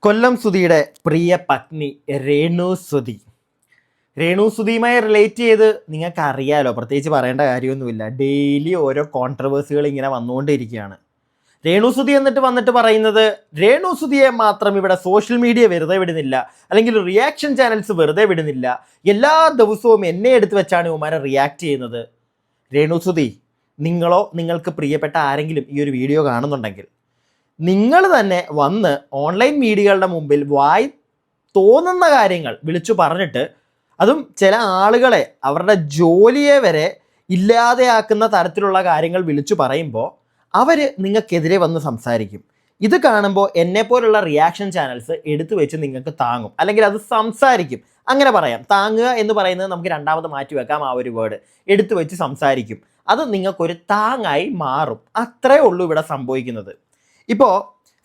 കൊല്ലം സുധിയുടെ പ്രിയ പത്നി രേണു സുധി. രേണു സുധിയുമായി റിലേറ്റ് ചെയ്ത് നിങ്ങൾക്ക് അറിയാലോ, പ്രത്യേകിച്ച് പറയേണ്ട കാര്യമൊന്നുമില്ല. ഡെയിലി ഓരോ കോൺട്രവേഴ്സികൾ ഇങ്ങനെ വന്നുകൊണ്ടിരിക്കുകയാണ്. രേണു സുധി വന്നിട്ട് പറയുന്നത് രേണു സുധിയെ മാത്രം ഇവിടെ സോഷ്യൽ മീഡിയ വെറുതെ വിടുന്നില്ല, അല്ലെങ്കിൽ റിയാക്ഷൻ ചാനൽസ് വെറുതെ വിടുന്നില്ല, എല്ലാ ദിവസവും എന്നെ എടുത്ത് വെച്ചാണ് ഇവന്മാരെ റിയാക്ട് ചെയ്യുന്നത്. രേണു സുധി, നിങ്ങളോ നിങ്ങൾക്ക് പ്രിയപ്പെട്ട ആരെങ്കിലും ഈ ഒരു വീഡിയോ കാണുന്നുണ്ടെങ്കിൽ നിങ്ങൾ തന്നെ വന്ന് ഓൺലൈൻ മീഡിയകളുടെ മുമ്പിൽ വായി തോന്നുന്ന കാര്യങ്ങൾ വിളിച്ചു പറഞ്ഞിട്ട്, അതും ചില ആളുകളെ അവരുടെ ജോലിയെ വരെ ഇല്ലാതെയാക്കുന്ന തരത്തിലുള്ള കാര്യങ്ങൾ വിളിച്ചു പറയുമ്പോൾ അവർ നിങ്ങൾക്കെതിരെ വന്ന് സംസാരിക്കും. ഇത് കാണുമ്പോൾ എന്നെപ്പോലുള്ള റിയാക്ഷൻ ചാനൽസ് എടുത്തു വെച്ച് നിങ്ങൾക്ക് താങ്ങും, അല്ലെങ്കിൽ അത് സംസാരിക്കും. അങ്ങനെ പറയാം, താങ്ങുക എന്ന് പറയുന്നത് നമുക്ക് രണ്ടാമത് മാറ്റി വെക്കാം. ആ ഒരു വേർഡ് എടുത്തു വെച്ച് സംസാരിക്കും. അത് നിങ്ങൾക്കൊരു താങ്ങായി മാറും. അത്രേ ഉള്ളൂ ഇവിടെ സംഭവിക്കുന്നത്. ഇപ്പോൾ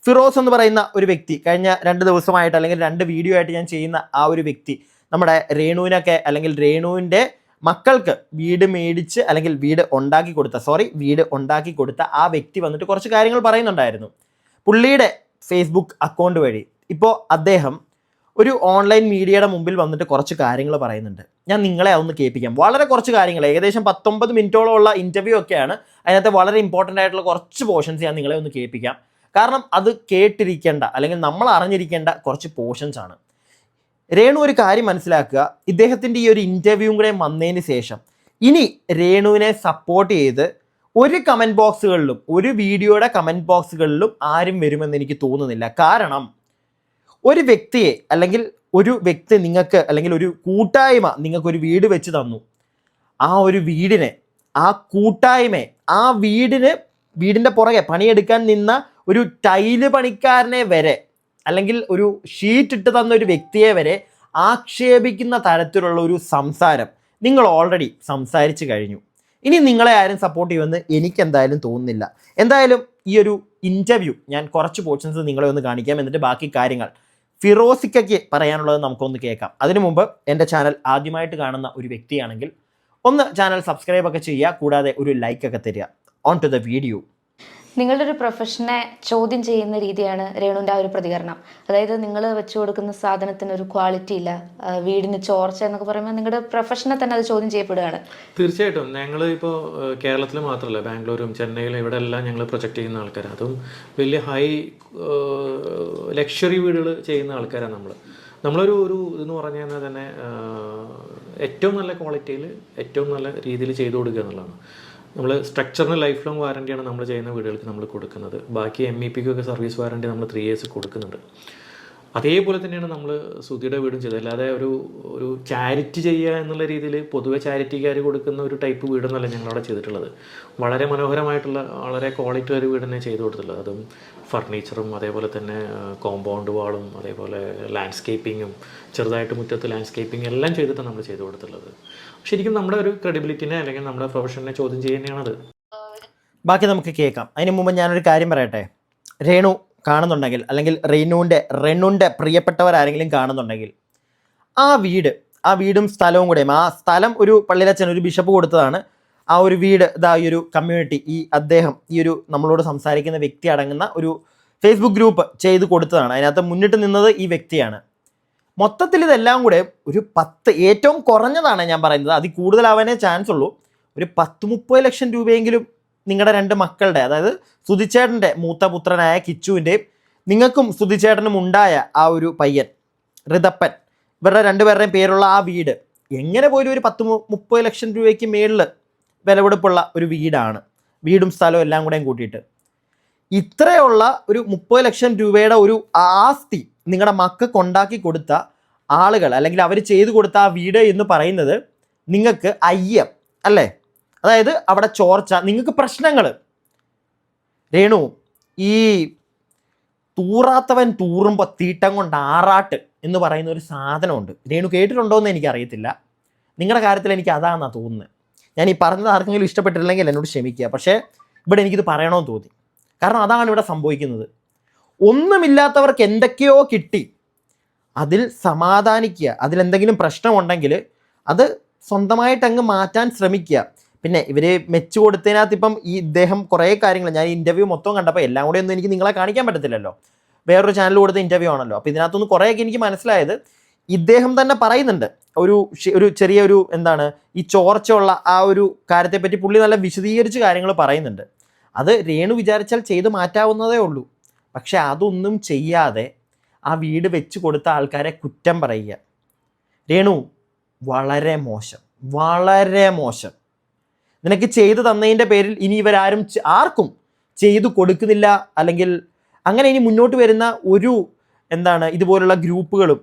ഫിറോസ് എന്ന് പറയുന്ന ഒരു വ്യക്തി കഴിഞ്ഞ 2 ദിവസമായിട്ട് അല്ലെങ്കിൽ 2 വീഡിയോ ആയിട്ട് ഞാൻ ചെയ്യുന്ന ആ ഒരു വ്യക്തി നമ്മുടെ രേണുവിനൊക്കെ അല്ലെങ്കിൽ രേണുവിൻ്റെ മക്കൾക്ക് വീട് മേടിച്ച് അല്ലെങ്കിൽ വീട് ഉണ്ടാക്കി കൊടുത്ത ആ വ്യക്തി വന്നിട്ട് കുറച്ച് കാര്യങ്ങൾ പറയുന്നുണ്ടായിരുന്നു പുള്ളിയുടെ ഫേസ്ബുക്ക് അക്കൗണ്ട് വഴി. ഇപ്പോൾ അദ്ദേഹം ഒരു ഓൺലൈൻ മീഡിയയുടെ മുമ്പിൽ വന്നിട്ട് കുറച്ച് കാര്യങ്ങൾ പറയുന്നുണ്ട്. ഞാൻ നിങ്ങളെ അതൊന്ന് കേൾപ്പിക്കാം. വളരെ കുറച്ച് കാര്യങ്ങൾ, ഏകദേശം 19 മിനിറ്റോളം ഉള്ള ഇൻ്റർവ്യൂ ഒക്കെയാണ്. അതിനകത്ത് വളരെ ഇമ്പോർട്ടൻ്റ് ആയിട്ടുള്ള കുറച്ച് പോർഷൻസ് ഞാൻ നിങ്ങളെ ഒന്ന് കേൾപ്പിക്കാം. കാരണം അത് കേട്ടിരിക്കേണ്ട അല്ലെങ്കിൽ നമ്മൾ അറിഞ്ഞിരിക്കേണ്ട കുറച്ച് പോർഷൻസ് ആണ്. രേണു ഒരു കാര്യം മനസ്സിലാക്കുക, ഇദ്ദേഹത്തിൻ്റെ ഈ ഒരു ഇൻ്റർവ്യൂവും കൂടെ വന്നതിന് ശേഷം ഇനി രേണുവിനെ സപ്പോർട്ട് ചെയ്ത് ഒരു കമൻറ്റ് ബോക്സുകളിലും ഒരു വീഡിയോയുടെ കമൻറ്റ് ബോക്സുകളിലും ആരും വരുമെന്ന് എനിക്ക് തോന്നുന്നില്ല. കാരണം ഒരു വ്യക്തിയെ അല്ലെങ്കിൽ ഒരു വ്യക്തി നിങ്ങൾക്ക് അല്ലെങ്കിൽ ഒരു കൂട്ടായ്മ നിങ്ങൾക്കൊരു വീട് വെച്ച് തന്നു. ആ ഒരു വീടിനെ, ആ കൂട്ടായ്മയെ, ആ വീടിൻ്റെ പുറകെ പണിയെടുക്കാൻ നിന്ന ഒരു ടൈല് പണിക്കാരനെ വരെ അല്ലെങ്കിൽ ഒരു ഷീറ്റ് ഇട്ട് തന്ന ഒരു വ്യക്തിയെ വരെ ആക്ഷേപിക്കുന്ന തരത്തിലുള്ള ഒരു സംസാരം നിങ്ങൾ ഓൾറെഡി സംസാരിച്ച് കഴിഞ്ഞു. ഇനി നിങ്ങളെ ആരും സപ്പോർട്ട് ചെയ്യുമെന്ന് എനിക്കെന്തായാലും തോന്നുന്നില്ല. എന്തായാലും ഈ ഒരു ഇൻ്റർവ്യൂ ഞാൻ കുറച്ച് പോർഷൻസ് നിങ്ങളെ ഒന്ന് കാണിക്കാം. എന്നിട്ട് ബാക്കി കാര്യങ്ങൾ ഫിറോസിക്കയ്ക്ക് പറയാനുള്ളത് നമുക്കൊന്ന് കേൾക്കാം. അതിനു മുമ്പ് എൻ്റെ ചാനൽ ആദ്യമായിട്ട് കാണുന്ന ഒരു വ്യക്തിയാണെങ്കിൽ ഒന്ന് ചാനൽ സബ്സ്ക്രൈബ് ഒക്കെ ചെയ്യുക, കൂടാതെ ഒരു ലൈക്ക് ഒക്കെ തരിക. On to the video. നിങ്ങളുടെ ഒരു പ്രൊഫഷനെ ചോദ്യം ചെയ്യുന്ന രീതിയാണ് രേണുവിൻ്റെ ആ ഒരു പ്രതികരണം. അതായത് നിങ്ങൾ വെച്ചു കൊടുക്കുന്ന സാധനത്തിന് ഒരു ക്വാളിറ്റി ഇല്ല, വീടിന് ചോർച്ച എന്നൊക്കെ പറയുമ്പോൾ നിങ്ങളുടെ പ്രൊഫഷനെ തന്നെ അത് ചോദ്യം ചെയ്യപ്പെടുകയാണ്. തീർച്ചയായിട്ടും ഞങ്ങൾ ഇപ്പോൾ കേരളത്തിൽ മാത്രമല്ല, ബാംഗ്ലൂരും ചെന്നൈയിലും ഇവിടെ എല്ലാം ഞങ്ങൾ പ്രൊജക്റ്റ് ചെയ്യുന്ന ആൾക്കാരാണ്. അതും വലിയ ഹൈ ലക്ഷറി വീടുകൾ ചെയ്യുന്ന ആൾക്കാരാണ് നമ്മളൊരു ഇതെന്ന് പറഞ്ഞു കഴിഞ്ഞാൽ തന്നെ ഏറ്റവും നല്ല ക്വാളിറ്റിയിൽ ഏറ്റവും നല്ല രീതിയിൽ ചെയ്തു കൊടുക്കുക എന്നുള്ളതാണ്. നമ്മൾ സ്ട്രക്ചറിന് ലൈഫ് ലോങ് വാറൻറ്റിയാണ് നമ്മൾ ചെയ്യുന്ന വീടുകൾക്ക് നമ്മൾ കൊടുക്കുന്നത്. ബാക്കി MEPക്കൊക്കെ സർവീസ് വാറൻറ്റി നമ്മൾ 3 years കൊടുക്കുന്നുണ്ട്. അതേപോലെ തന്നെയാണ് നമ്മൾ സുധിയുടെ വീടും ചെയ്തത്. അല്ലാതെ ഒരു ചാരിറ്റി ചെയ്യുക എന്നുള്ള രീതിയിൽ പൊതുവെ ചാരിറ്റിക്കാർ കൊടുക്കുന്ന ഒരു ടൈപ്പ് വീടൊന്നുമല്ല ഞങ്ങളവിടെ ചെയ്തിട്ടുള്ളത്. വളരെ മനോഹരമായിട്ടുള്ള വളരെ ക്വാളിറ്റി ഒരു വീട് തന്നെ ചെയ്തു കൊടുത്തിട്ടുള്ളത്. അതും ഫർണിച്ചറും അതേപോലെ തന്നെ കോമ്പൗണ്ട് വാളും അതേപോലെ ലാൻഡ്സ്കേപ്പിങ്ങും ചെറുതായിട്ട് മുറ്റത്ത് ലാൻഡ്സ്കേപ്പിംഗ് എല്ലാം ചെയ്തിട്ടാണ് നമ്മൾ ചെയ്തു കൊടുത്തിട്ടുള്ളത്. ശരിക്കും നമ്മുടെ ഒരു ക്രെഡിബിലിറ്റിനെ അല്ലെങ്കിൽ നമ്മുടെ പ്രൊഫഷനെ ചോദ്യം ചെയ്യുന്നതാണത്. ബാക്കി നമുക്ക് കേൾക്കാം. അതിന് മുമ്പ് ഞാനൊരു കാര്യം പറയട്ടെ. രേണു കാണുന്നുണ്ടെങ്കിൽ അല്ലെങ്കിൽ റെനുവിൻ്റെ പ്രിയപ്പെട്ടവരാരെങ്കിലും കാണുന്നുണ്ടെങ്കിൽ ആ വീടും സ്ഥലവും കൂടെ, ആ സ്ഥലം ഒരു പള്ളിയിലച്ഛൻ ഒരു ബിഷപ്പ് കൊടുത്തതാണ്. ആ ഒരു വീട് ഈ ഒരു കമ്മ്യൂണിറ്റി, അദ്ദേഹം ഈ ഒരു നമ്മളോട് സംസാരിക്കുന്ന വ്യക്തി അടങ്ങുന്ന ഒരു ഫേസ്ബുക്ക് ഗ്രൂപ്പ് ചെയ്ത് കൊടുത്തതാണ്. അതിനകത്ത് മുന്നിട്ട് നിന്നത് ഈ വ്യക്തിയാണ്. മൊത്തത്തിൽ ഇതെല്ലാം കൂടെ ഒരു 10, ഏറ്റവും കുറഞ്ഞതാണ് ഞാൻ പറയുന്നത്, അതിൽ കൂടുതലാവാനേ ചാൻസ് ഉള്ളൂ, ഒരു 10-30 ലക്ഷം രൂപയെങ്കിലും നിങ്ങളുടെ 2 മക്കളുടെ, അതായത് സുധിച്ചേട്ടൻ്റെ മൂത്ത പുത്രനായ കിച്ചുവിൻ്റെയും നിങ്ങൾക്കും സുധിച്ചേട്ടനും ഉണ്ടായ ആ ഒരു പയ്യൻ ഋതപ്പൻ, ഇവരുടെ 2 പേരുടെയും പേരുള്ള ആ വീട് എങ്ങനെ പോലും ഒരു 10-30 ലക്ഷം രൂപയ്ക്ക് മേളിൽ വിലപിടിപ്പുള്ള ഒരു വീടാണ്. വീടും സ്ഥലവും എല്ലാം കൂടെയും കൂട്ടിയിട്ട് ഇത്രയുള്ള ഒരു 30 ലക്ഷം രൂപയുടെ ഒരു ആസ്തി നിങ്ങളുടെ മക്കൾക്ക് ഉണ്ടാക്കി കൊടുത്ത ആളുകൾ, അല്ലെങ്കിൽ അവർ ചെയ്തു കൊടുത്ത ആ വീട് എന്ന് പറയുന്നത് നിങ്ങൾക്ക് അയ്യം അല്ലേ? അതായത് അവിടെ ചോർച്ച, നിങ്ങൾക്ക് പ്രശ്നങ്ങൾ. രേണു, ഈ തൂറാത്തവൻ തൂറുമ്പോൾ തീട്ടം കൊണ്ട് ആറാട്ട് എന്ന് പറയുന്ന ഒരു സാധനമുണ്ട്. രേണു കേട്ടിട്ടുണ്ടോ എന്ന് എനിക്കറിയത്തില്ല. നിങ്ങളുടെ കാര്യത്തിൽ എനിക്ക് അതാണെന്നാണ് തോന്നുന്നത്. ഞാൻ ഈ പറഞ്ഞത് ആർക്കെങ്കിലും ഇഷ്ടപ്പെട്ടിട്ടില്ലെങ്കിൽ എന്നോട് ക്ഷമിക്കുക. പക്ഷേ ഇവിടെ എനിക്കിത് പറയണമെന്ന് തോന്നി. കാരണം അതാണ് ഇവിടെ സംഭവിക്കുന്നത്. ഒന്നുമില്ലാത്തവർക്ക് എന്തൊക്കെയോ കിട്ടി, അതിൽ സമാധാനിക്കുക. അതിലെന്തെങ്കിലും പ്രശ്നമുണ്ടെങ്കിൽ അത് സ്വന്തമായിട്ട് അങ്ങ് മാറ്റാൻ ശ്രമിക്കുക. പിന്നെ ഇവർ മെച്ചു കൊടുത്തതിനകത്ത് ഇപ്പം ഇദ്ദേഹം കുറേ കാര്യങ്ങൾ, ഞാൻ ഇൻ്റർവ്യൂ മൊത്തം കണ്ടപ്പോൾ എല്ലാം കൂടെ ഒന്നും എനിക്ക് നിങ്ങളെ കാണിക്കാൻ പറ്റത്തില്ലല്ലോ. വേറൊരു ചാനൽ കൊടുത്ത ഇൻ്റർവ്യൂ ആണല്ലോ. അപ്പോൾ ഇതിനകത്തുനിന്ന് കുറേയൊക്കെ എനിക്ക് മനസ്സിലായത്, ഇദ്ദേഹം തന്നെ പറയുന്നുണ്ട് ഒരു ചെറിയൊരു എന്താണ് ഈ ചോർച്ചയുള്ള ആ ഒരു കാര്യത്തെപ്പറ്റി പുള്ളി നല്ല വിശദീകരിച്ച് കാര്യങ്ങൾ പറയുന്നുണ്ട്. അത് രേണു വിചാരിച്ചാൽ ചെയ്ത് മാറ്റാവുന്നതേ ഉള്ളൂ. പക്ഷെ അതൊന്നും ചെയ്യാതെ ആ വീട് വെച്ച് കൊടുത്ത ആൾക്കാരെ കുറ്റം പറയുക. രേണു വളരെ മോശം, വളരെ മോശം. നിനക്ക് ചെയ്തു തന്നതിൻ്റെ പേരിൽ ഇനി ഇവരാരും ആർക്കും ചെയ്തു കൊടുക്കുന്നില്ല, അല്ലെങ്കിൽ അങ്ങനെ ഇനി മുന്നോട്ട് വരുന്ന ഒരു ഇതുപോലുള്ള ഗ്രൂപ്പുകളും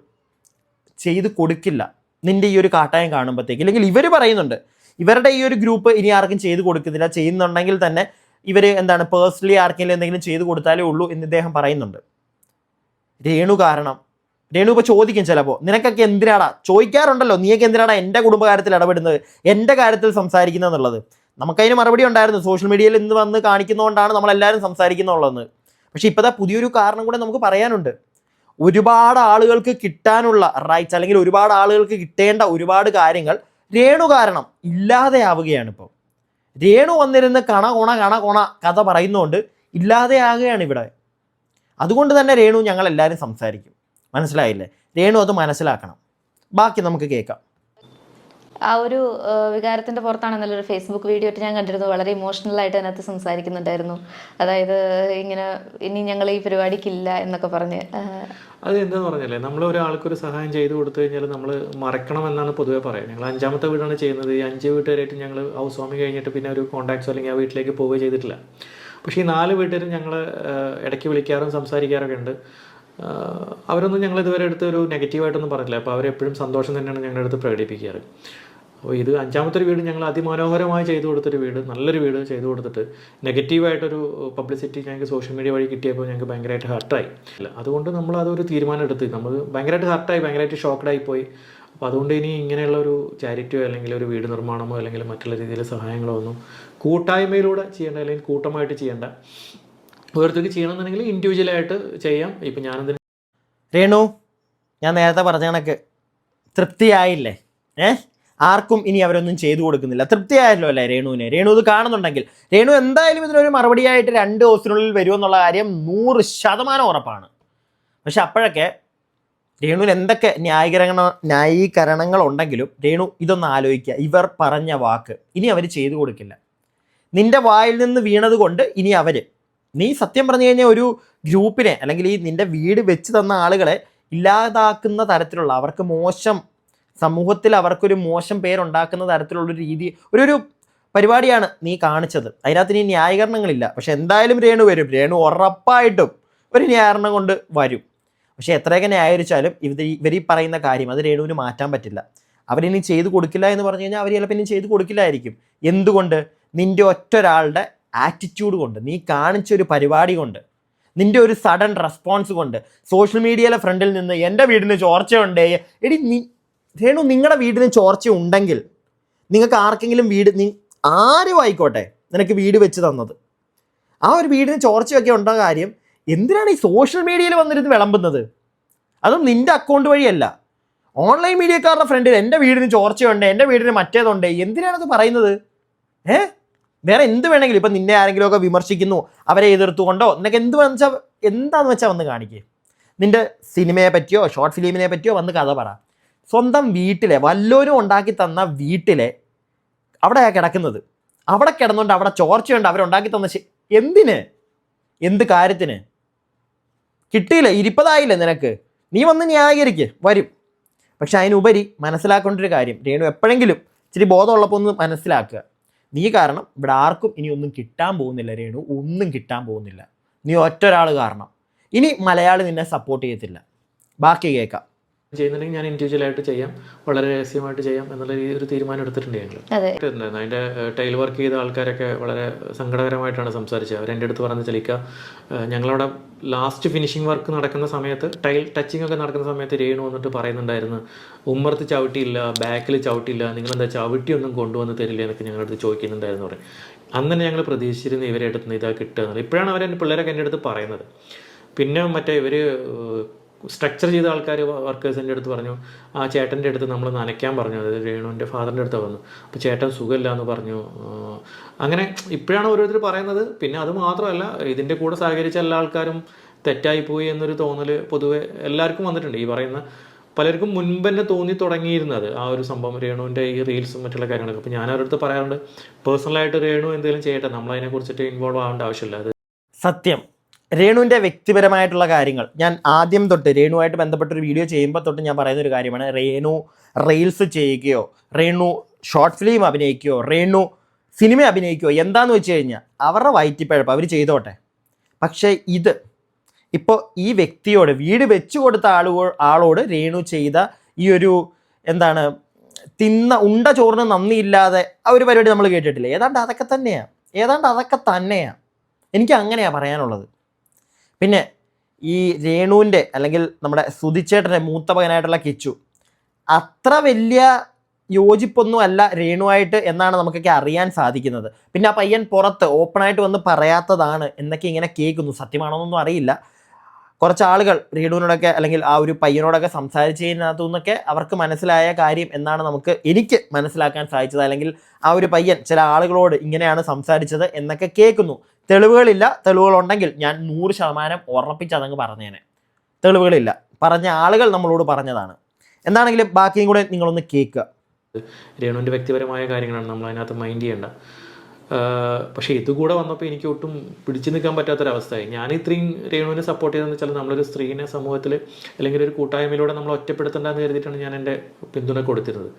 ചെയ്ത് കൊടുക്കില്ല നിൻ്റെ ഈ ഒരു കാട്ടായം കാണുമ്പോഴത്തേക്ക്. ഇല്ലെങ്കിൽ ഇവർ പറയുന്നുണ്ട് ഇവരുടെ ഈ ഒരു ഗ്രൂപ്പ് ഇനി ആർക്കും ചെയ്ത് കൊടുക്കുന്നില്ല, ചെയ്യുന്നുണ്ടെങ്കിൽ തന്നെ ഇവർ പേഴ്സണലി ആർക്കെങ്കിലും എന്തെങ്കിലും ചെയ്ത് കൊടുത്താലേ ഉള്ളൂ എന്ന് ഇദ്ദേഹം പറയുന്നുണ്ട്. രേണു കാരണം രേണു ഇപ്പോൾ ചോദിക്കും ചിലപ്പോൾ, നിനക്കൊക്കെ എന്തിനാടാ, ചോദിക്കാറുണ്ടല്ലോ, നീയൊക്കെ എന്തിനാടാ എൻ്റെ കുടുംബകാര്യത്തിൽ ഇടപെടുന്നത്, എൻ്റെ കാര്യത്തിൽ സംസാരിക്കുന്നത് എന്നുള്ളത്. നമുക്കതിന് മറുപടി ഉണ്ടായിരുന്നു, സോഷ്യൽ മീഡിയയിൽ ഇന്ന് വന്ന് കാണിക്കുന്നതുകൊണ്ടാണ് നമ്മളെല്ലാവരും സംസാരിക്കുന്നുള്ളതെന്ന്. പക്ഷേ ഇപ്പോഴത്തെ പുതിയൊരു കാരണം കൂടെ നമുക്ക് പറയാനുണ്ട്. ഒരുപാട് ആളുകൾക്ക് കിട്ടാനുള്ള റൈറ്റ്സ്, അല്ലെങ്കിൽ ഒരുപാട് ആളുകൾക്ക് കിട്ടേണ്ട ഒരുപാട് കാര്യങ്ങൾ രേണു കാരണം ഇല്ലാതെയാവുകയാണ്. ഇപ്പോൾ രേണു വന്നിരുന്ന് കണ കൊണ കഥ പറയുന്നതുകൊണ്ട് ഇല്ലാതെയാകുകയാണ് ഇവിടെ. അതുകൊണ്ട് തന്നെ രേണു ഞങ്ങളെല്ലാവരും സംസാരിക്കും, മനസ്സിലായില്ലേ? രേണു അത് മനസ്സിലാക്കണം. ബാക്കി നമുക്ക് കേൾക്കാം. ആ ഒരു വികാരത്തിന്റെ പുറത്താണ് നല്ലൊരു ഫേസ്ബുക്ക് വീഡിയോ ഞാൻ കണ്ടിരുന്നു. വളരെ ഇമോഷണൽ ആയിട്ട് അതിനകത്ത് സംസാരിക്കുന്നുണ്ടായിരുന്നു. അതായത് ഇങ്ങനെ ഇനി ഞങ്ങൾ ഈ പരിപാടിക്കില്ല എന്നൊക്കെ പറഞ്ഞ്. അത് എന്താന്ന് പറഞ്ഞാലേ, നമ്മൾ ഒരാൾക്കൊരു സഹായം ചെയ്തു കൊടുത്തു കഴിഞ്ഞാൽ നമ്മൾ മറക്കണം എന്നാണ് പൊതുവേ പറയുക. ഞങ്ങൾ 5ാമത്തെ വീടാണ് ചെയ്യുന്നത്. ഈ 5 വീട്ടുകാരായിട്ട് ഞങ്ങൾ ഹൗസ് വാമിങ് കഴിഞ്ഞിട്ട് പിന്നെ ഒരു കോൺടാക്ട്സോ അല്ലെങ്കിൽ ആ വീട്ടിലേക്ക് പോവുകയോ ചെയ്തിട്ടില്ല. പക്ഷേ ഈ 4 വീട്ടുകാരും ഞങ്ങൾ ഇടയ്ക്ക് വിളിക്കാറും സംസാരിക്കാറൊക്കെ ഉണ്ട്. അവരൊന്നും ഞങ്ങൾ ഇതുവരെ അടുത്ത് ഒരു നെഗറ്റീവായിട്ടൊന്നും പറഞ്ഞില്ല. അപ്പോൾ അവരെപ്പോഴും സന്തോഷം തന്നെയാണ് ഞങ്ങളുടെ അടുത്ത് പ്രകടിപ്പിക്കാറ്. അപ്പോൾ ഇത് 5ാമത്തെ വീട് ഞങ്ങൾ അതിമനോഹരമായി ചെയ്തു കൊടുത്തൊരു വീട്, നല്ലൊരു വീട് ചെയ്തു കൊടുത്തിട്ട് നെഗറ്റീവായിട്ടൊരു പബ്ലിസിറ്റി ഞങ്ങൾക്ക് സോഷ്യൽ മീഡിയ വഴി കിട്ടിയപ്പോൾ ഞങ്ങൾക്ക് ഭയങ്കരമായിട്ട് ഹർട്ടായി. അല്ല, അതുകൊണ്ട് നമ്മൾ അതൊരു തീരുമാനം എടുത്ത്, നമ്മൾ ഭയങ്കരമായിട്ട് ഹർട്ടായി, ഭയങ്കരമായിട്ട് ഷോക്ക്ഡായി പോയി. അപ്പോൾ അതുകൊണ്ട് ഇനി ഇങ്ങനെയുള്ള ഒരു ചാരിറ്റിയോ അല്ലെങ്കിൽ ഒരു വീട് നിർമ്മാണമോ അല്ലെങ്കിൽ മറ്റുള്ള രീതിയിൽ സഹായങ്ങളോ ഒന്നും കൂട്ടായ്മയിലൂടെ ചെയ്യേണ്ട, അല്ലെങ്കിൽ കൂട്ടമായിട്ട് ചെയ്യേണ്ട. ഓരോരുത്തർക്ക് ചെയ്യണമെന്നുണ്ടെങ്കിൽ ഇൻഡിവിജ്വലായിട്ട് ചെയ്യാം. ഇപ്പം ഞാനെന്തിന് രേണു, ഞാൻ നേരത്തെ പറഞ്ഞ കണക്ക് തൃപ്തിയായില്ലേ? ആർക്കും ഇനി അവരൊന്നും ചെയ്തു കൊടുക്കുന്നില്ല, തൃപ്തിയായല്ലോ അല്ലേ രേണുവിനെ? രേണു ഇത് കാണുന്നുണ്ടെങ്കിൽ രേണു എന്തായാലും ഇതിനൊരു മറുപടിയായിട്ട് 2 ദിവസത്തിനുള്ളിൽ വരുമെന്നുള്ള കാര്യം 100% ഉറപ്പാണ്. പക്ഷെ അപ്പോഴൊക്കെ രേണുവിന് എന്തൊക്കെ ന്യായീകരണങ്ങൾ ഉണ്ടെങ്കിലും രേണു ഇതൊന്ന് ആലോചിക്കുക. ഇവർ പറഞ്ഞ വാക്ക് ഇനി അവർ ചെയ്തു കൊടുക്കില്ല. നിന്റെ വായിൽ നിന്ന് വീണത് കൊണ്ട് ഇനി നീ സത്യം പറഞ്ഞു കഴിഞ്ഞാൽ ഒരു ഗ്രൂപ്പിനെ, അല്ലെങ്കിൽ ഈ നിന്റെ വീട് വെച്ച് തന്ന ആളുകളെ ഇല്ലാതാക്കുന്ന തരത്തിലുള്ള, അവർക്ക് മോശം, സമൂഹത്തിൽ അവർക്കൊരു മോശം പേരുണ്ടാക്കുന്ന തരത്തിലുള്ളൊരു രീതി, ഒരു പരിപാടിയാണ് നീ കാണിച്ചത്. അതിനകത്ത് ഇനി ന്യായീകരണങ്ങളില്ല. പക്ഷെ എന്തായാലും രേണു വരും. രേണു ഉറപ്പായിട്ടും ഒരു ന്യായീകരണം കൊണ്ട് വരും. പക്ഷെ എത്രയൊക്കെ ന്യായീകരിച്ചാലും ഇവർ ഈ പറയുന്ന കാര്യം അത് രേണുവിന് മാറ്റാൻ പറ്റില്ല. അവരിനി ചെയ്തു കൊടുക്കില്ല എന്ന് പറഞ്ഞു കഴിഞ്ഞാൽ അവർ ചിലപ്പോൾ ഇനി ചെയ്തു കൊടുക്കില്ലായിരിക്കും. എന്തുകൊണ്ട്? നിൻ്റെ ഒറ്റൊരാളുടെ ആറ്റിറ്റ്യൂഡ് കൊണ്ട്, നീ കാണിച്ചൊരു പരിപാടി കൊണ്ട്, നിൻ്റെ ഒരു സഡൻ റെസ്പോൺസ് കൊണ്ട്, സോഷ്യൽ മീഡിയയിലെ ഫ്രണ്ടിൽ നിന്ന് എൻ്റെ വീടിന് ചോർച്ചയുണ്ടേ. രേണു, നിങ്ങളുടെ വീടിന് ചോർച്ച ഉണ്ടെങ്കിൽ നിങ്ങൾക്ക് ആർക്കെങ്കിലും ആരും ആയിക്കോട്ടെ നിനക്ക് വീട് വെച്ച് തന്നത്, ആ ഒരു വീടിന് ചോർച്ചയൊക്കെ ഉണ്ടോ കാര്യം എന്തിനാണ് ഈ സോഷ്യൽ മീഡിയയിൽ വന്നിരുന്ന് വിളമ്പുന്നത്? അതും നിൻ്റെ അക്കൗണ്ട് വഴിയല്ല, ഓൺലൈൻ മീഡിയക്കാരുടെ ഫ്രണ്ടിൽ എൻ്റെ വീടിന് ചോർച്ചയുണ്ട്, എൻ്റെ വീടിന് മറ്റേതുണ്ട്. എന്തിനാണത് പറയുന്നത്? വേറെ എന്ത് വേണമെങ്കിലും, ഇപ്പം നിന്നെ ആരെങ്കിലുമൊക്കെ വിമർശിക്കുന്നു, അവരെ എതിർത്തുകൊണ്ടോ, നിനക്ക് എന്താണെന്ന് വെച്ചാൽ വന്ന് കാണിക്കുക. നിൻ്റെ സിനിമയെ പറ്റിയോ ഷോർട്ട് ഫിലിമിനെ പറ്റിയോ വന്ന് കഥ പറ. സ്വന്തം വീട്ടിലെ വല്ലോരും ഉണ്ടാക്കി തന്ന വീട്ടിലെ അവിടെയാണ് കിടക്കുന്നത്. അവിടെ കിടന്നുകൊണ്ട് അവിടെ ചോർച്ചയുണ്ട്, അവരുണ്ടാക്കി തന്ന എന്ത് കാര്യത്തിന്? കിട്ടിയില്ല, ഇരിപ്പതായില്ലേ നിനക്ക്? നീ വന്ന് ന്യായീകരിക്ക്, വരും. പക്ഷെ അതിനുപരി മനസ്സിലാക്കേണ്ടൊരു കാര്യം, രേണു എപ്പോഴെങ്കിലും ഇച്ചിരി ബോധമുള്ളപ്പോൾ ഒന്ന് മനസ്സിലാക്കുക. നീ കാരണം ഇവിടെ ആർക്കും ഇനി ഒന്നും കിട്ടാൻ പോകുന്നില്ല രേണു, ഒന്നും കിട്ടാൻ പോകുന്നില്ല. നീ ഒറ്റൊരാൾ കാരണം ഇനി മലയാളി നിന്നെ സപ്പോർട്ട് ചെയ്യത്തില്ല. ബാക്കി കേൾക്കാം. ചെയ്യുന്നുണ്ടെങ്കിൽ ഞാൻ ഇൻഡിവിജ്വലായിട്ട് ചെയ്യാം, വളരെ രഹസ്യമായിട്ട് ചെയ്യാം എന്നുള്ള ഒരു തീരുമാനം എടുത്തിട്ടുണ്ട് ഞങ്ങൾ. അതിൻ്റെ ടൈൽ വർക്ക് ചെയ്ത ആൾക്കാരൊക്കെ വളരെ സങ്കടകരമായിട്ടാണ് സംസാരിച്ചത്. അവരെൻ്റെ അടുത്ത് പറഞ്ഞ് ചലിക്കുക, ഞങ്ങളവിടെ ലാസ്റ്റ് ഫിനിഷിംഗ് വർക്ക് നടക്കുന്ന സമയത്ത്, ടൈൽ ടച്ചിങ് ഒക്കെ നടക്കുന്ന സമയത്ത് രേണു വന്നിട്ട് പറയുന്നുണ്ടായിരുന്നു, ഉമ്മർത്ത് ചവിട്ടിയില്ല, ബാക്കിൽ ചവിട്ടിയില്ല, നിങ്ങളെന്താ ചവിട്ടിയൊന്നും കൊണ്ടുവന്ന് തരില്ല എന്നൊക്കെ ഞങ്ങളുടെ അടുത്ത് ചോദിക്കുന്നുണ്ടായിരുന്നു പറയും. അന്ന് തന്നെ ഞങ്ങൾ പ്രതീക്ഷിച്ചിരുന്നു ഇവരെ അടുത്ത് ഇതാ കിട്ടുക എന്നുള്ളത്. ഇപ്പോഴാണ് എൻ്റെ പിള്ളേരൊക്കെ എൻ്റെ അടുത്ത് പറയുന്നത്. പിന്നെ മറ്റേ ഇവർ സ്ട്രക്ചർ ചെയ്ത ആൾക്കാർ, വർക്കേഴ്സിൻ്റെ അടുത്ത് പറഞ്ഞു, ആ ചേട്ടൻ്റെ അടുത്ത് നമ്മൾ നനയ്ക്കാൻ പറഞ്ഞു, അതായത് രേണുവിൻ്റെ ഫാദറിൻ്റെ അടുത്ത് വന്നു. അപ്പോൾ ചേട്ടൻ സുഖമില്ല എന്ന് പറഞ്ഞു. അങ്ങനെ ഇപ്പോഴാണ് ഓരോരുത്തർ പറയുന്നത്. പിന്നെ അത് മാത്രമല്ല, ഇതിൻ്റെ കൂടെ സഹകരിച്ച എല്ലാ ആൾക്കാരും തെറ്റായിപ്പോയി എന്നൊരു തോന്നൽ പൊതുവെ എല്ലാവർക്കും വന്നിട്ടുണ്ട്. ഈ പറയുന്ന പലർക്കും മുൻപ് തന്നെ തോന്നി തുടങ്ങിയിരുന്നത് ആ ഒരു സംഭവം, രേണുവിൻ്റെ ഈ റീൽസും മറ്റുള്ള കാര്യങ്ങളൊക്കെ. അപ്പോൾ ഞാൻ അവരുടെ അടുത്ത് പറയാറുണ്ട്, പേഴ്സണലായിട്ട് രേണു എന്തെങ്കിലും ചെയ്യട്ടെ, നമ്മളതിനെക്കുറിച്ചിട്ട് ഇൻവോൾവ് ആവേണ്ട ആവശ്യമില്ല. അത് സത്യം. രേണുവിൻ്റെ വ്യക്തിപരമായിട്ടുള്ള കാര്യങ്ങൾ ഞാൻ ആദ്യം തൊട്ട് രേണുവായിട്ട് ബന്ധപ്പെട്ടൊരു വീഡിയോ ചെയ്യുമ്പോൾ തൊട്ട് ഞാൻ പറയുന്നൊരു കാര്യമാണ്, രേണു റീൽസ് ചെയ്യുകയോ രേണു ഷോർട്ട് ഫിലിം അഭിനയിക്കുകയോ രേണു സിനിമ അഭിനയിക്കുകയോ എന്താന്ന് വെച്ച് കഴിഞ്ഞാൽ അവരുടെ വയറ്റിപ്പഴപ്പ് അവർ ചെയ്തോട്ടെ. പക്ഷേ ഇത് ഇപ്പോൾ ഈ വ്യക്തിയോട്, വീട് വെച്ചു കൊടുത്ത ആളോട് രേണു ചെയ്ത ഈ ഒരു എന്താണ്, ഉണ്ട ചോറിന് നന്ദിയില്ലാതെ ആ ഒരു പരിപാടി നമ്മൾ കേട്ടിട്ടില്ല. ഏതാണ്ട് അതൊക്കെ തന്നെയാണ് എനിക്ക് അങ്ങനെയാണ് പറയാനുള്ളത്. പിന്നെ ഈ രേണുവിൻ്റെ അല്ലെങ്കിൽ നമ്മുടെ സുധിച്ചേട്ടൻ്റെ മൂത്ത മകനായിട്ടുള്ള കിച്ചു അത്ര വലിയ യോജിപ്പൊന്നും അല്ല രേണുവായിട്ട് എന്നാണ് നമുക്കൊക്കെ അറിയാൻ സാധിക്കുന്നത്. പിന്നെ ആ പയ്യൻ പുറത്ത് ഓപ്പണായിട്ട് വന്ന് പറയാത്തതാണ് എന്നൊക്കെ ഇങ്ങനെ കേൾക്കുന്നു. സത്യമാണോന്നൊന്നും അറിയില്ല. കുറച്ച് ആളുകൾ രേണുവിനോടൊക്കെ അല്ലെങ്കിൽ ആ ഒരു പയ്യനോടൊക്കെ സംസാരിച്ചതിനകത്തു നിന്നൊക്കെ അവർക്ക് മനസ്സിലായ കാര്യം എന്നാണ് എനിക്ക് മനസ്സിലാക്കാൻ സാധിച്ചത്. അല്ലെങ്കിൽ ആ ഒരു പയ്യൻ ചില ആളുകളോട് ഇങ്ങനെയാണ് സംസാരിച്ചത് എന്നൊക്കെ കേൾക്കുന്നു. തെളിവുകളില്ല. തെളിവുകളുണ്ടെങ്കിൽ ഞാൻ 100% ഉറപ്പിച്ച് അതങ്ങ് പറഞ്ഞേനെ. തെളിവുകളില്ല, പറഞ്ഞ ആളുകൾ നമ്മളോട് പറഞ്ഞതാണ്. എന്താണെങ്കിലും ബാക്കിയും കൂടെ നിങ്ങളൊന്ന് കേൾക്കുക. രേണുവിൻ്റെ വ്യക്തിപരമായ കാര്യങ്ങളാണ്, നമ്മൾ അതിനകത്ത് മൈൻഡ് ചെയ്യേണ്ട. പക്ഷേ ഇതുകൂടെ വന്നപ്പോൾ എനിക്ക് ഒട്ടും പിടിച്ചു നിൽക്കാൻ പറ്റാത്തൊരവസ്ഥയായി. ഞാൻ ഇത്രയും രേണുവിനെ സപ്പോർട്ട് ചെയ്തതെന്ന് വെച്ചാൽ നമ്മളൊരു സ്ത്രീനെ സമൂഹത്തിൽ അല്ലെങ്കിൽ ഒരു കൂട്ടായ്മയിലൂടെ നമ്മൾ ഒറ്റപ്പെടുത്തേണ്ടെന്ന് കരുതിയിട്ടാണ് ഞാൻ എൻ്റെ പിന്തുണ കൊടുത്തിരുന്നത്.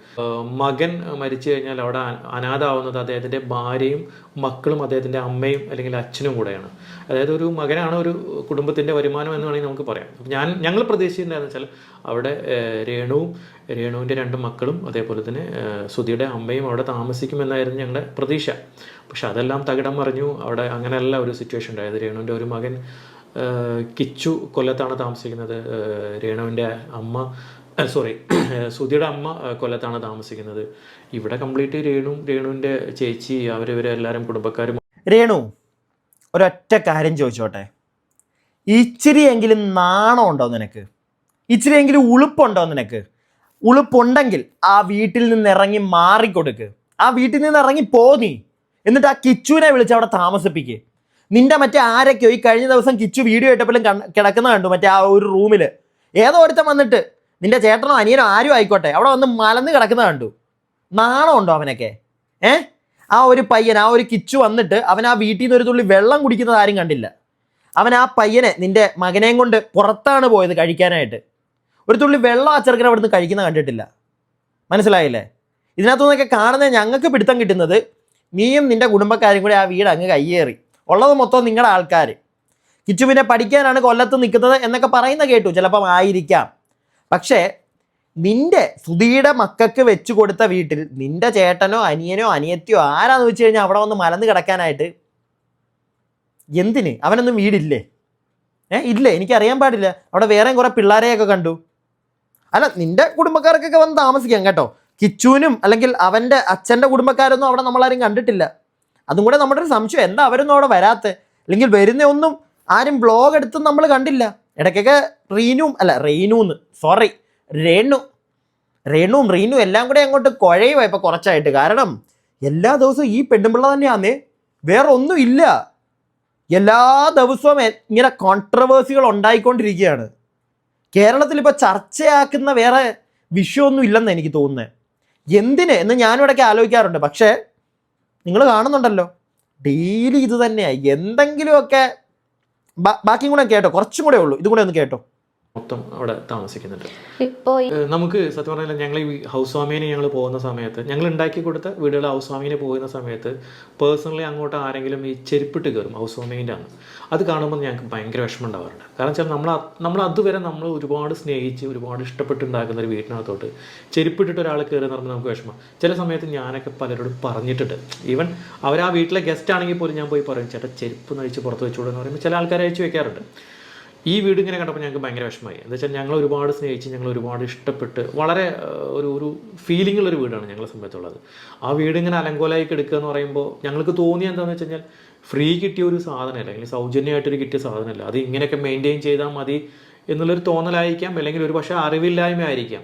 മകൻ മരിച്ചു കഴിഞ്ഞാൽ അവിടെ അനാഥാവുന്നത് അദ്ദേഹത്തിൻ്റെ ഭാര്യയും മക്കളും അദ്ദേഹത്തിൻ്റെ അമ്മയും അല്ലെങ്കിൽ അച്ഛനും കൂടെയാണ്. അതായത് ഒരു മകനാണ് ഒരു കുടുംബത്തിൻ്റെ വരുമാനം എന്ന് വേണമെങ്കിൽ നമുക്ക് പറയാം. ഞങ്ങൾ പ്രതീക്ഷിച്ചിട്ടുണ്ടായിരുന്നു വെച്ചാൽ അവിടെ രേണുവിൻ്റെ 2 മക്കളും അതേപോലെ തന്നെ സുധിയുടെ അമ്മയും അവിടെ താമസിക്കുമെന്നായിരുന്നു ഞങ്ങളുടെ പ്രതീക്ഷ. പക്ഷെ അതെല്ലാം തകിടം മറിഞ്ഞു. അവിടെ അങ്ങനെയല്ല ഒരു സിറ്റുവേഷൻ ഉണ്ടായത്. രേണുവിൻ്റെ ഒരു മകൻ കിച്ചു കൊല്ലത്താണ് താമസിക്കുന്നത്. സുധിയുടെ അമ്മ കൊല്ലത്താണ് താമസിക്കുന്നത്. ഇവിടെ കംപ്ലീറ്റ് രേണുവിൻ്റെ ചേച്ചി അവരെല്ലാവരും കുടുംബക്കാരും. രേണു, ഒരൊറ്റ കാര്യം ചോദിച്ചോട്ടെ, ഇച്ചിരിയെങ്കിലും നാണം ഉണ്ടോ നിനക്ക്? ഇച്ചിരിയെങ്കിലും ഉളുപ്പുണ്ടോ നിനക്ക്? ഉളുപ്പുണ്ടെങ്കിൽ ആ വീട്ടിൽ നിന്ന് ഇറങ്ങി മാറിക്കൊടുക്ക്. ആ വീട്ടിൽ നിന്ന് ഇറങ്ങി നീ. എന്നിട്ട് ആ കിച്ചുവിനെ വിളിച്ച് അവിടെ താമസിപ്പിക്കുക. നിന്റെ മറ്റേ ആരൊക്കെയോ ഈ കഴിഞ്ഞ ദിവസം കിച്ചു വീഡിയോ ഇട്ടപ്പോഴും കിടക്കുന്ന കണ്ടു, മറ്റേ ആ ഒരു റൂമിൽ ഏതോ ഒരുത്തം വന്നിട്ട്, നിന്റെ ചേട്ടനോ അനിയനോ ആരും ആയിക്കോട്ടെ, അവിടെ വന്ന് മലന്ന് കിടക്കുന്ന കണ്ടു. നാണം ഉണ്ടോ അവനൊക്കെ? ആ ഒരു പയ്യൻ, ആ ഒരു കിച്ചു വന്നിട്ട് അവൻ ആ വീട്ടിൽ നിന്ന് ഒരു തുള്ളി വെള്ളം കുടിക്കുന്നത് ആരും കണ്ടില്ല. അവൻ ആ പയ്യനെ, നിന്റെ മകനെയും കൊണ്ട് പുറത്താണ് പോയത് കഴിക്കാനായിട്ട്. ഒരു തുള്ളി വെള്ളം ആ ചെറുക്കനെ അവിടെ നിന്ന് കഴിക്കുന്ന കണ്ടിട്ടില്ല. മനസ്സിലായില്ലേ? ഇതിനകത്തു നിന്നൊക്കെ കാണുന്നത് ഞങ്ങൾക്ക് പിടുത്തം കിട്ടുന്നത്, നീയും നിന്റെ കുടുംബക്കാരും കൂടി ആ വീട് അങ്ങ് കയ്യേറി. ഉള്ളത് മൊത്തം നിങ്ങളുടെ ആൾക്കാർ. കിച്ചു പിന്നെ പഠിക്കാനാണ് കൊല്ലത്ത് നിൽക്കുന്നത് എന്നൊക്കെ പറയുന്ന കേട്ടു. ചിലപ്പം ആയിരിക്കാം. പക്ഷേ നിന്റെ സുധിയുടെ മക്കൾക്ക് വെച്ചു കൊടുത്ത വീട്ടിൽ നിന്റെ ചേട്ടനോ അനിയനോ അനിയത്തിയോ ആരാന്ന് വെച്ച് കഴിഞ്ഞാൽ അവിടെ വന്ന് മലന്ന് കിടക്കാനായിട്ട് എന്തിന്? അവനൊന്നും വീടില്ലേ? ഇല്ലേ? എനിക്കറിയാൻ പാടില്ല. അവിടെ വേറെ കുറേ പിള്ളേരെയൊക്കെ കണ്ടു. അല്ല, നിന്റെ കുടുംബക്കാർക്കൊക്കെ വന്ന് താമസിക്കാം കേട്ടോ. കിച്ചുവിനും അല്ലെങ്കിൽ അവൻ്റെ അച്ഛൻ്റെ കുടുംബക്കാരൊന്നും അവിടെ നമ്മളാരും കണ്ടിട്ടില്ല. അതും കൂടെ നമ്മുടെ ഒരു സംശയം, എന്താ അവരൊന്നും അവിടെ വരാത്ത? അല്ലെങ്കിൽ വരുന്ന ഒന്നും ആരും ബ്ലോഗ് എടുത്തും നമ്മൾ കണ്ടില്ല. ഇടയ്ക്കൊക്കെ രേണുവും റീനു എല്ലാം കൂടെ അങ്ങോട്ട് കുഴയുക ഇപ്പം കുറച്ചായിട്ട്. കാരണം എല്ലാ ദിവസവും ഈ പെണ്ണുമ്പിള്ള തന്നെയാന്നേ, വേറെ ഒന്നും ഇല്ല. എല്ലാ ദിവസവും ഇങ്ങനെ കോൺട്രവേഴ്സികൾ ഉണ്ടായിക്കൊണ്ടിരിക്കുകയാണ്. കേരളത്തിൽ ഇപ്പോൾ ചർച്ചയാക്കുന്ന വേറെ വിഷയമൊന്നും ഇല്ലെന്ന് എനിക്ക് തോന്നുന്നത്. എന്തിന് എന്ന് ഞാനും ഇടയ്ക്ക് ആലോചിക്കാറുണ്ട്. പക്ഷേ നിങ്ങൾ കാണുന്നുണ്ടല്ലോ, ഡെയിലി ഇത് തന്നെയാണ്. എന്തെങ്കിലുമൊക്കെ ബാക്കിയും കൂടെ കേട്ടോ, കുറച്ചും കൂടെ ഉള്ളൂ, ഇതും കൂടെ ഒന്ന് കേട്ടോ. മൊത്തം അവിടെ താമസിക്കുന്നുണ്ട്. ഇപ്പോൾ നമുക്ക് സത്യം പറഞ്ഞാൽ ഞങ്ങൾ ഈ ഹൗസ് വാമിങ്ങിന് ഞങ്ങൾ പോകുന്ന സമയത്ത്, ഞങ്ങൾ ഉണ്ടാക്കി കൊടുത്ത വീടുകൾ ഹൗസ് വാമിങ്ങിന് പോകുന്ന സമയത്ത് പേഴ്സണലി അങ്ങോട്ട് ആരെങ്കിലും ഈ ചെരുപ്പിട്ട് കയറും ഹൗസ് വാമിങ്ങിൻ്റെ ആണ്. അത് കാണുമ്പോൾ ഞങ്ങൾക്ക് ഭയങ്കര വിഷമം ഉണ്ടാവാറുണ്ട്. കാരണം വെച്ചാൽ നമ്മൾ അതുവരെ നമ്മൾ ഒരുപാട് സ്നേഹിച്ച് ഒരുപാട് ഇഷ്ടപ്പെട്ടുണ്ടാക്കുന്ന ഒരു വീട്ടിനകത്തോട്ട് ചെരുപ്പിട്ടിട്ട് ഒരാൾ കയറി പറയുമ്പോൾ നമുക്ക് വിഷമം. ചില സമയത്ത് ഞാനൊക്കെ പലരോടും പറഞ്ഞിട്ടുണ്ട്. ഈവൻ അവർ ആ വീട്ടിലെ ഗസ്റ്റ് ആണെങ്കിൽ പോലും ഞാൻ പോയി പറയും, ചേട്ടാ ചെരുപ്പ് നയിച്ച് പുറത്ത് വെച്ചുകൂടെന്ന് പറയുമ്പോൾ ചില ആൾക്കാരെ അയച്ചു വെക്കാറുണ്ട്. ഈ വീട് ഇങ്ങനെ കണ്ടപ്പോൾ ഞങ്ങൾക്ക് ഭയങ്കര വിഷമമായി. എന്താ വെച്ചാൽ ഞങ്ങൾ ഒരുപാട് സ്നേഹിച്ച് ഞങ്ങൾ ഒരുപാട് ഇഷ്ടപ്പെട്ട് വളരെ ഒരു ഫീലിങ്ങുള്ളൊരു വീടാണ് ഞങ്ങളെ സംബന്ധിച്ചുള്ളത്. ആ വീട് ഇങ്ങനെ അലങ്കോലായി എടുക്കുക എന്ന് പറയുമ്പോൾ ഞങ്ങൾക്ക് തോന്നിയ എന്താണെന്ന് വെച്ച് കഴിഞ്ഞാൽ, ഫ്രീ കിട്ടിയ ഒരു സാധനമല്ല, അല്ലെങ്കിൽ സൗജന്യമായിട്ടൊരു കിട്ടിയ സാധനമല്ല, അത് ഇങ്ങനെയൊക്കെ മെയിൻറ്റെയിൻ ചെയ്താൽ മതി എന്നുള്ളൊരു തോന്നലായിരിക്കാം. അല്ലെങ്കിൽ ഒരു പക്ഷേ അറിവില്ലായ്മ ആയിരിക്കാം.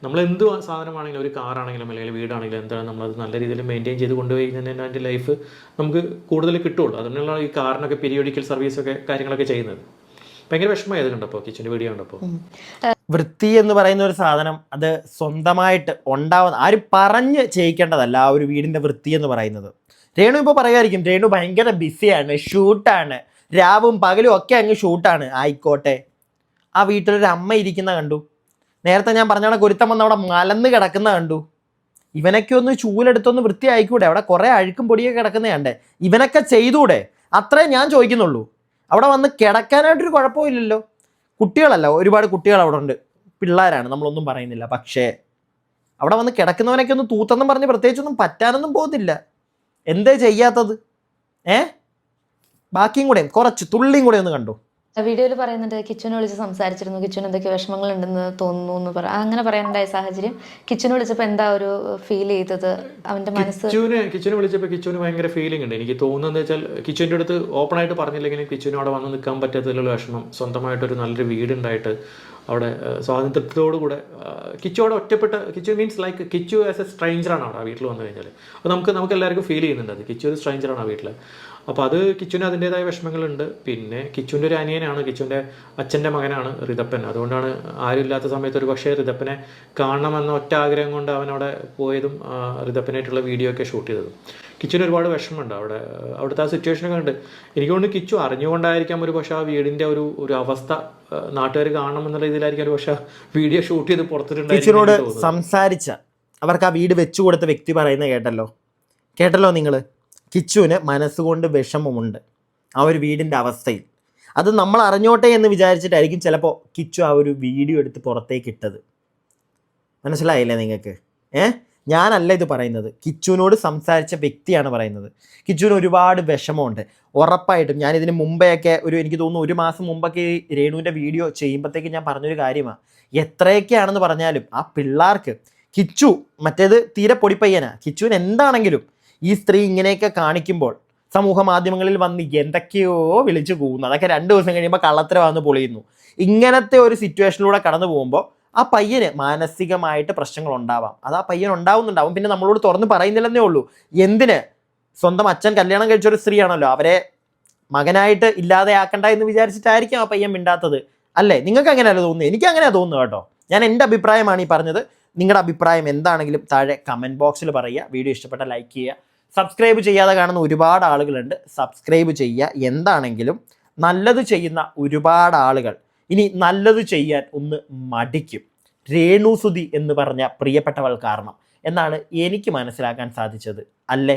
നമ്മൾ എന്ത് സാധനമാണെങ്കിലും, ഒരു കാറാണെങ്കിലും അല്ലെങ്കിൽ വീടാണെങ്കിലും എന്താണ്, നമ്മളത് നല്ല രീതിയിൽ മെയിൻറ്റെയിൻ ചെയ്ത് കൊണ്ടുപോയി കഴിഞ്ഞാൽ അതിൻ്റെ ലൈഫ് നമുക്ക് കൂടുതൽ കിട്ടുള്ളൂ. അതിനുള്ള ഈ കാറിനൊക്കെ പീരിയോഡിക്കൽ സർവീസൊക്കെ കാര്യങ്ങളൊക്കെ ചെയ്യുന്നത്. ഭയങ്കര വിഷമമായത് കണ്ടപ്പോൾ, കിച്ചൻ്റെ വീഡിയോ കണ്ടപ്പോൾ. വൃത്തി എന്ന് പറയുന്ന ഒരു സാധനം അത് സ്വന്തമായിട്ട് ഉണ്ടാവുന്ന ആരും പറഞ്ഞ് ചെയ്യിക്കേണ്ടതല്ല. ആ ഒരു വീടിൻ്റെ വൃത്തി എന്ന് പറയുന്നത്. രേണു ഇപ്പോൾ പറയുമായിരിക്കും രേണു ഭയങ്കര ബിസിയാണ്, ഷൂട്ടാണ്, രാവും പകലും ഒക്കെ അങ്ങ് ഷൂട്ടാണ്. ആയിക്കോട്ടെ, ആ വീട്ടിലൊരു അമ്മ ഇരിക്കുന്ന കണ്ടു. നേരത്തെ ഞാൻ പറഞ്ഞ ഒരുത്തം വന്ന് അവിടെ മലന്ന് കിടക്കുന്ന കണ്ടു. ഇവനൊക്കെ ഒന്ന് ചൂലെടുത്തൊന്ന് വൃത്തി ആയിക്കൂടെ? അവിടെ കുറേ അഴുക്കും പൊടിയൊക്കെ കിടക്കുന്ന കണ്ടേ. ഇവനൊക്കെ ചെയ്തൂടെ? അത്രേ ഞാൻ ചോദിക്കുന്നുള്ളൂ. അവിടെ വന്ന് കിടക്കാനായിട്ടൊരു കുഴപ്പമില്ലല്ലോ. കുട്ടികളല്ല, ഒരുപാട് കുട്ടികൾ അവിടെ ഉണ്ട്, പിള്ളേരാണ്, നമ്മളൊന്നും പറയുന്നില്ല. പക്ഷേ അവിടെ വന്ന് കിടക്കുന്നവനൊക്കെ ഒന്ന് തൂത്തെന്നും പറഞ്ഞ് പ്രത്യേകിച്ചൊന്നും പറ്റാനൊന്നും പോകുന്നില്ല. എന്തേ ചെയ്യാത്തത്? ബാക്കിയും കൂടെ കുറച്ച് തുള്ളിയും കൂടെ ഒന്ന് കണ്ടു. വീഡിയോയിൽ പറയുന്നുണ്ട് കിച്ചുനെ വിളിച്ച് സംസാരിച്ചിരുന്നു, കിച്ചുന് എന്തൊക്കെ വിഷമങ്ങൾ ഉണ്ടെന്ന് തോന്നുന്നു എന്ന് അങ്ങനെ പറയാനുണ്ടായ സാഹചര്യം. കിച്ചുനെ വിളിച്ചപ്പോൾ എന്താ ഒരു ഫീൽ ചെയ്തത്? അവന്റെ മനസ്സ് കിച്ചുനെ വിളിച്ചപ്പോൾ കിച്ചുന് ഭയങ്കര ഫീലിംഗ് ഉണ്ട്. എനിക്ക് തോന്നുന്നത് വെച്ചാൽ കിച്ചുവിൻ്റെ അടുത്ത് ഓപ്പൺ ആയിട്ട് പറഞ്ഞില്ലെങ്കിലും കിച്ചുവിന് അവിടെ വന്ന് നിൽക്കാൻ പറ്റാത്തതിലുള്ള വിഷമം, സ്വന്തമായിട്ടൊരു നല്ലൊരു വീടുണ്ടായിട്ട് അവിടെ സ്വാതന്ത്ര്യത്തോടുകൂടെ കിച്ചു അവിടെ ഒറ്റപ്പെട്ട, Kichu means like Kichu as a സ്ട്രേഞ്ചറാണ് അവിടെ ആ വീട്ടിൽ വന്നു കഴിഞ്ഞാൽ. അപ്പോൾ നമുക്ക് എല്ലാവർക്കും ഫീൽ ചെയ്യുന്നുണ്ട് അത് കിച്ചു ഒരു സ്ട്രേഞ്ചറാണ് ആ വീട്ടിൽ. അപ്പോൾ അത് കിച്ചുവിന് അതിൻ്റെതായ വിഷമങ്ങളുണ്ട്. പിന്നെ കിച്ചുവിൻ്റെ ഒരു അനിയനാണ്, കിച്ചുവിൻ്റെ അച്ഛൻ്റെ മകനാണ് റിതപ്പൻ. അതുകൊണ്ടാണ് ആരും ഇല്ലാത്ത സമയത്ത് ഒരു പക്ഷേ റിതപ്പനെ കാണണമെന്ന ഒറ്റ ആഗ്രഹം കൊണ്ട് അവനവിടെ പോയതും റിതപ്പനായിട്ടുള്ള വീഡിയോ ഒക്കെ ഷൂട്ട് ചെയ്തതും. കിച്ചുവിന് ഒരുപാട് വിഷമമുണ്ട് അവിടുത്തെ ആ സിറ്റുവേഷനൊക്കെ ഉണ്ട്. എനിക്ക് തോന്നുന്നു കിച്ചു അറിഞ്ഞുകൊണ്ടായിരിക്കാം ഒരു പക്ഷേ ആ വീടിൻ്റെ ഒരു അവസ്ഥ നാട്ടുകാർ കാണണമെന്നുള്ള രീതിയിലായിരിക്കും ഒരു പക്ഷേ വീഡിയോ ഷൂട്ട് ചെയ്ത് കിച്ചുവിനോട് സംസാരിച്ച അവർക്ക് ആ വീട് വെച്ചു കൊടുത്ത വ്യക്തി പറയുന്നത് കേട്ടല്ലോ നിങ്ങൾ. കിച്ചുവിന് മനസ്സുകൊണ്ട് വിഷമമുണ്ട് ആ ഒരു വീടിൻ്റെ അവസ്ഥയിൽ. അത് നമ്മൾ അറിഞ്ഞോട്ടെ എന്ന് വിചാരിച്ചിട്ടായിരിക്കും ചിലപ്പോൾ കിച്ചു ആ ഒരു വീഡിയോ എടുത്ത് പുറത്തേക്ക് ഇട്ടത്. മനസ്സിലായില്ലേ നിങ്ങൾക്ക്? ഞാനല്ല ഇത് പറയുന്നത്, കിച്ചുവിനോട് സംസാരിച്ച വ്യക്തിയാണ് പറയുന്നത്. കിച്ചുവിന് ഒരുപാട് വിഷമമുണ്ട് ഉറപ്പായിട്ടും. ഞാനിതിന് മുമ്പെയൊക്കെ എനിക്ക് തോന്നുന്നു 1 മാസം മുമ്പൊക്കെ ഈ രേണുവിൻ്റെ വീഡിയോ ചെയ്യുമ്പോഴത്തേക്ക് ഞാൻ പറഞ്ഞൊരു കാര്യമാണ്, എത്രയൊക്കെയാണെന്ന് പറഞ്ഞാലും ആ പിള്ളേർക്ക് കിച്ചു മറ്റേത് തീരെ പൊടിപ്പയ്യനാ. കിച്ചുവിന് എന്താണെങ്കിലും ഈ സ്ത്രീ ഇങ്ങനെയൊക്കെ കാണിക്കുമ്പോൾ സമൂഹ മാധ്യമങ്ങളിൽ വന്ന് എന്തൊക്കെയോ വിളിച്ചു പോകുന്നു. അതൊക്കെ 2 ദിവസം കഴിയുമ്പോൾ കള്ളത്തരം വന്ന് പൊളിയുന്നു. ഇങ്ങനത്തെ ഒരു സിറ്റുവേഷനിലൂടെ കടന്നു പോകുമ്പോൾ ആ പയ്യന് മാനസികമായിട്ട് പ്രശ്നങ്ങൾ ഉണ്ടാവാം. അത് ആ പയ്യൻ ഉണ്ടാവുന്നുണ്ടാവും. പിന്നെ നമ്മളോട് തുറന്ന് പറയുന്നില്ലെന്നേ ഉള്ളൂ. എന്തിന്? സ്വന്തം അച്ഛൻ കല്യാണം കഴിച്ചൊരു സ്ത്രീയാണല്ലോ, അവരെ മകനായിട്ട് ഇല്ലാതെയാക്കണ്ട എന്ന് വിചാരിച്ചിട്ടായിരിക്കും ആ പയ്യൻ മിണ്ടാത്തത് അല്ലേ? നിങ്ങൾക്ക് അങ്ങനെയല്ല തോന്നുന്നത്? എനിക്ക് അങ്ങനെയാണ് തോന്നുന്നത് കേട്ടോ. ഞാൻ എൻ്റെ അഭിപ്രായമാണ് ഈ പറഞ്ഞത്. നിങ്ങളുടെ അഭിപ്രായം എന്താണെങ്കിലും താഴെ കമൻറ്റ് ബോക്സിൽ പറയുക. വീഡിയോ ഇഷ്ടപ്പെട്ട ലൈക്ക് ചെയ്യുക. സബ്സ്ക്രൈബ് ചെയ്യാതെ കാണുന്ന ഒരുപാട് ആളുകളുണ്ട്, സബ്സ്ക്രൈബ് ചെയ്യുക. എന്താണെങ്കിലും നല്ലത് ചെയ്യുന്ന ഒരുപാട് ആളുകൾ ഇനി നല്ലത് ചെയ്യാൻ ഒന്ന് മടിക്കും. രേണു സുധി എന്ന് പറഞ്ഞ പ്രിയപ്പെട്ടവൾ കാരണം എന്നാണ് എനിക്ക് മനസ്സിലാക്കാൻ സാധിച്ചത്, അല്ലേ?